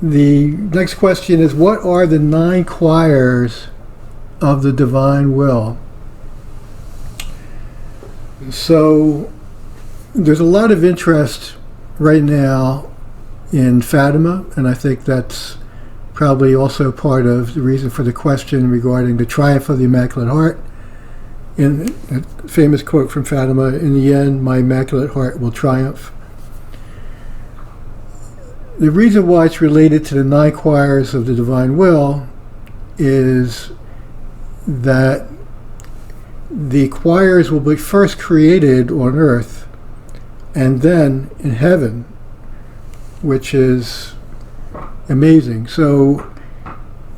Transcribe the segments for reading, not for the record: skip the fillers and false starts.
The next question is, what are the 9 choirs of the divine will? So there's a lot of interest right now in Fatima, and I think that's probably also part of the reason for the question regarding the triumph of the Immaculate Heart. In a famous quote from Fatima, "In the end, my Immaculate Heart will triumph." The reason why it's related to the 9 choirs of the divine will is that the choirs will be first created on earth and then in heaven, which is amazing. So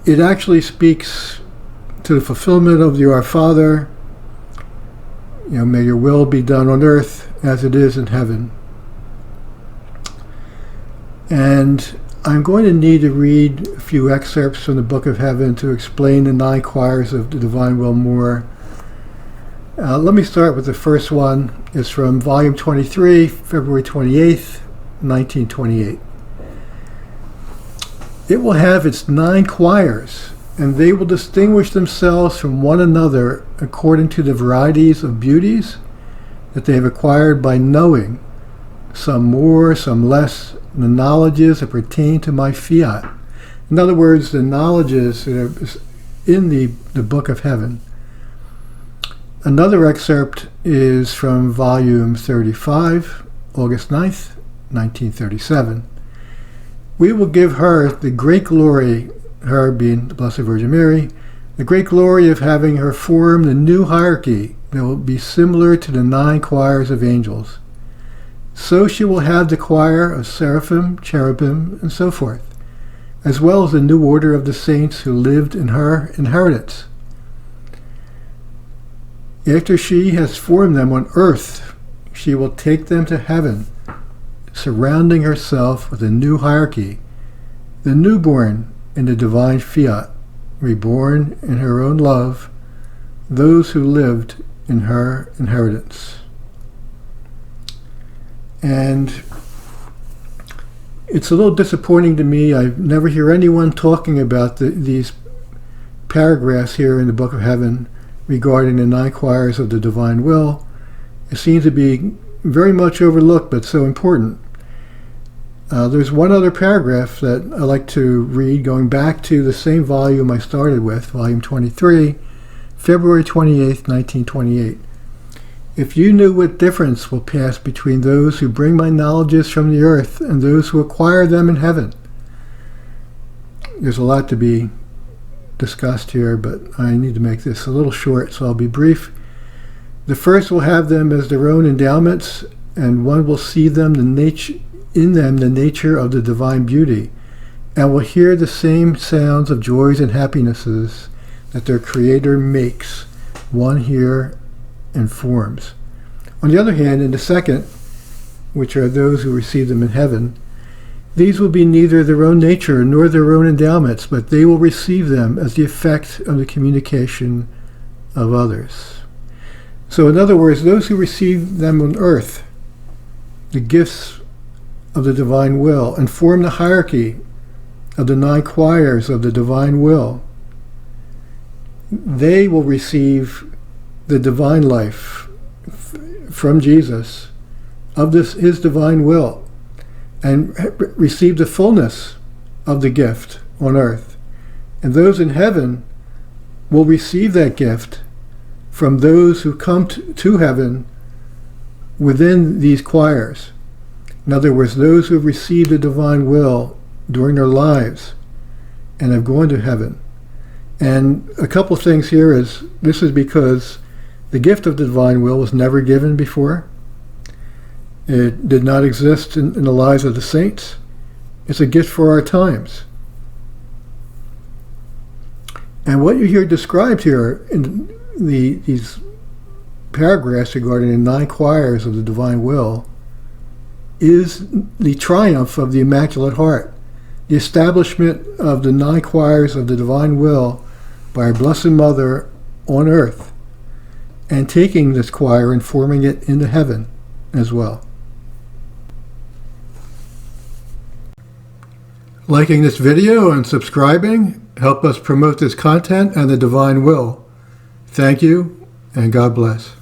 it actually speaks to the fulfillment of the Our Father. May your will be done on earth as it is in heaven. And I'm going to need to read a few excerpts from the Book of Heaven to explain the 9 choirs of the divine will more. Let me start with the first one. It's from volume 23, February 28th, 1928. It will have its 9 choirs, and they will distinguish themselves from one another according to the varieties of beauties that they have acquired by knowing, some more, some less, the knowledges that pertain to my fiat. In other words, the knowledges that are in the Book of Heaven. Another excerpt is from volume 35, August 9th, 1937. We will give her the great glory, her being the Blessed Virgin Mary, the great glory of having her form the new hierarchy that will be similar to the 9 choirs of angels. So she will have the choir of seraphim, cherubim, and so forth, as well as the new order of the saints who lived in her inheritance. After she has formed them on earth, she will take them to heaven, surrounding herself with a new hierarchy, the newborn in the divine fiat, reborn in her own love, those who lived in her inheritance. And it's a little disappointing to me. I never hear anyone talking about these paragraphs here in the Book of Heaven regarding the 9 choirs of the divine will. It seems to be very much overlooked, but so important. There's one other paragraph that I like to read, going back to the same volume I started with, volume 23, February 28th, 1928. If you knew what difference will pass between those who bring my knowledges from the earth and those who acquire them in heaven. There's a lot to be discussed here, but I need to make this a little short, so I'll be brief. The first will have them as their own endowments, and one will see them in them the nature of the divine beauty, and will hear the same sounds of joys and happinesses that their Creator makes, one here and forms. On the other hand, in the second, which are those who receive them in heaven, these will be neither their own nature nor their own endowments, but they will receive them as the effect of the communication of others. So in other words, those who receive them on earth, the gifts of the divine will, and form the hierarchy of the 9 choirs of the divine will, they will receive the divine life from Jesus of his divine will, and receive the fullness of the gift on earth. And those in heaven will receive that gift from those who come to heaven within these choirs. In other words, those who have received the divine will during their lives and have gone to heaven. And a couple things here is, this is because the gift of the divine will was never given before. It did not exist in the lives of the saints. It's a gift for our times. And what you hear described here in these paragraphs regarding the 9 choirs of the divine will is the triumph of the Immaculate Heart, the establishment of the 9 choirs of the divine will by our Blessed Mother on earth, and taking this choir and forming it into heaven as well. Liking this video and subscribing help us promote this content and the divine will. Thank you, and God bless.